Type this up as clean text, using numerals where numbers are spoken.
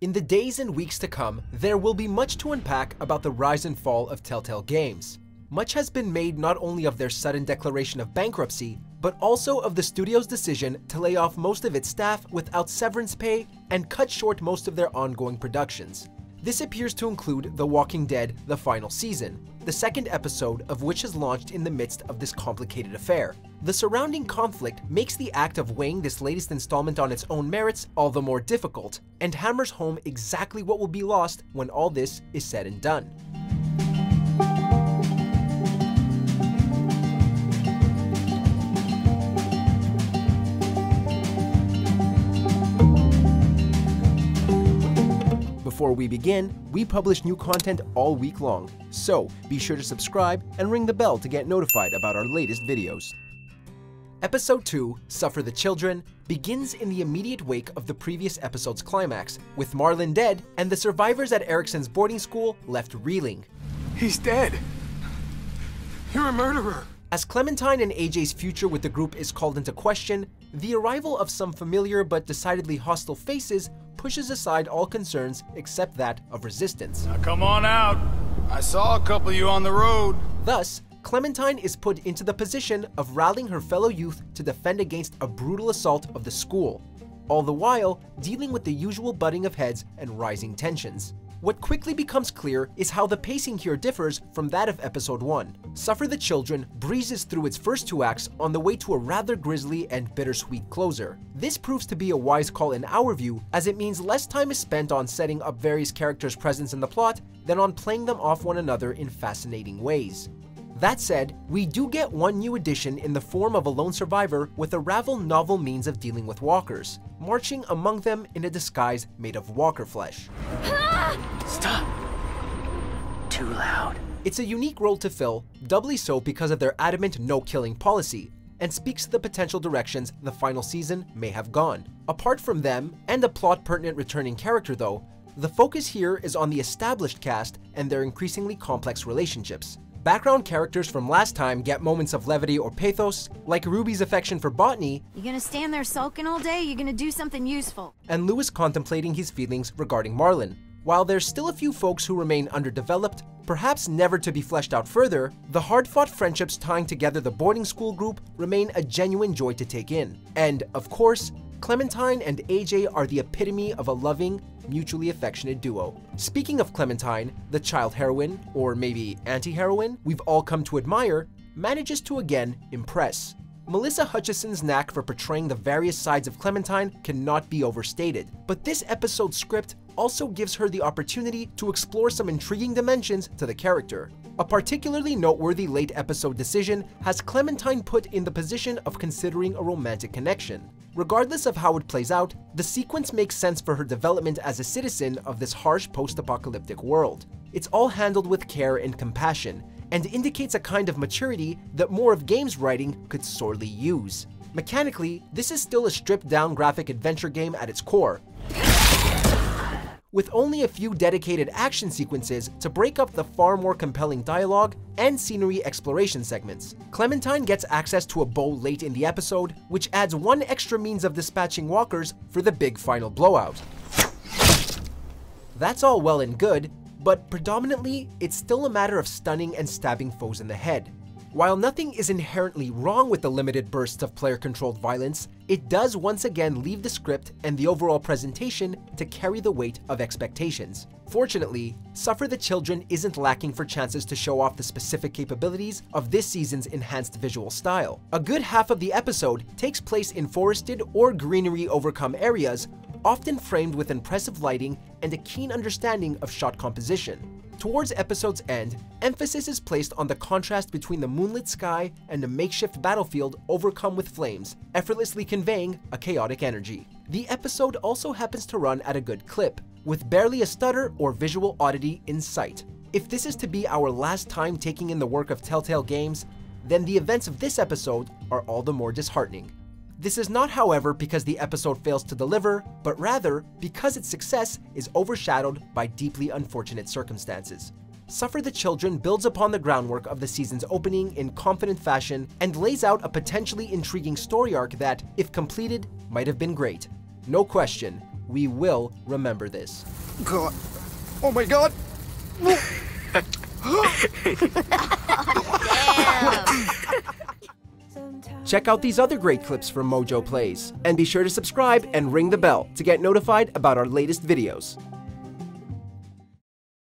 In the days and weeks to come, there will be much to unpack about the rise and fall of Telltale Games. Much has been made not only of their sudden declaration of bankruptcy, but also of the studio's decision to lay off most of its staff without severance pay and cut short most of their ongoing productions. This appears to include The Walking Dead: The Final Season, the second episode of which has launched in the midst of this complicated affair. The surrounding conflict makes the act of weighing this latest installment on its own merits all the more difficult, and hammers home exactly what will be lost when all this is said and done. Before we begin, we publish new content all week long, so be sure to subscribe and ring the bell to get notified about our latest videos. Episode 2, Suffer the Children, begins in the immediate wake of the previous episode's climax, with Marlon dead and the survivors at Erickson's boarding school left reeling. He's dead. You're a murderer. As Clementine and AJ's future with the group is called into question, the arrival of some familiar but decidedly hostile faces pushes aside all concerns except that of resistance. Now come on out. I saw a couple of you on the road. Thus, Clementine is put into the position of rallying her fellow youth to defend against a brutal assault of the school, all the while dealing with the usual butting of heads and rising tensions. What quickly becomes clear is how the pacing here differs from that of episode 1. Suffer the Children breezes through its first 2 acts on the way to a rather grisly and bittersweet closer. This proves to be a wise call in our view, as it means less time is spent on setting up various characters' presence in the plot than on playing them off one another in fascinating ways. That said, we do get one new addition in the form of a lone survivor with a rather novel means of dealing with walkers, marching among them in a disguise made of walker flesh. Stop. Too loud. It's a unique role to fill, doubly so because of their adamant no-killing policy, and speaks to the potential directions the final season may have gone. Apart from them, and a plot-pertinent returning character though, the focus here is on the established cast and their increasingly complex relationships. Background characters from last time get moments of levity or pathos, like Ruby's affection for Botany. You gonna stand there sulking all day? You gonna do something useful? And Lewis contemplating his feelings regarding Marlon. While there's still a few folks who remain underdeveloped, perhaps never to be fleshed out further, the hard-fought friendships tying together the boarding school group remain a genuine joy to take in. And, of course, Clementine and AJ are the epitome of a loving, mutually affectionate duo. Speaking of Clementine, the child heroine, or maybe anti-heroine, we've all come to admire, manages to again impress. Melissa Hutchison's knack for portraying the various sides of Clementine cannot be overstated, but this episode's script also gives her the opportunity to explore some intriguing dimensions to the character. A particularly noteworthy late episode decision has Clementine put in the position of considering a romantic connection. Regardless of how it plays out, the sequence makes sense for her development as a citizen of this harsh post-apocalyptic world. It's all handled with care and compassion, and indicates a kind of maturity that more of games writing could sorely use. Mechanically, this is still a stripped-down graphic adventure game at its core, with only a few dedicated action sequences to break up the far more compelling dialogue and scenery exploration segments. Clementine gets access to a bow late in the episode, which adds one extra means of dispatching walkers for the big final blowout. That's all well and good, but predominantly, it's still a matter of stunning and stabbing foes in the head. While nothing is inherently wrong with the limited bursts of player-controlled violence, it does once again leave the script and the overall presentation to carry the weight of expectations. Fortunately, Suffer the Children isn't lacking for chances to show off the specific capabilities of this season's enhanced visual style. A good half of the episode takes place in forested or greenery-overcome areas, often framed with impressive lighting and a keen understanding of shot composition. Towards episode's end, emphasis is placed on the contrast between the moonlit sky and a makeshift battlefield overcome with flames, effortlessly conveying a chaotic energy. The episode also happens to run at a good clip, with barely a stutter or visual oddity in sight. If this is to be our last time taking in the work of Telltale Games, then the events of this episode are all the more disheartening. This is not, however, because the episode fails to deliver, but rather because its success is overshadowed by deeply unfortunate circumstances. Suffer the Children builds upon the groundwork of the season's opening in confident fashion and lays out a potentially intriguing story arc that, if completed, might have been great. No question, we will remember this. God. Oh my God. Check out these other great clips from MojoPlays, and be sure to subscribe and ring the bell to get notified about our latest videos.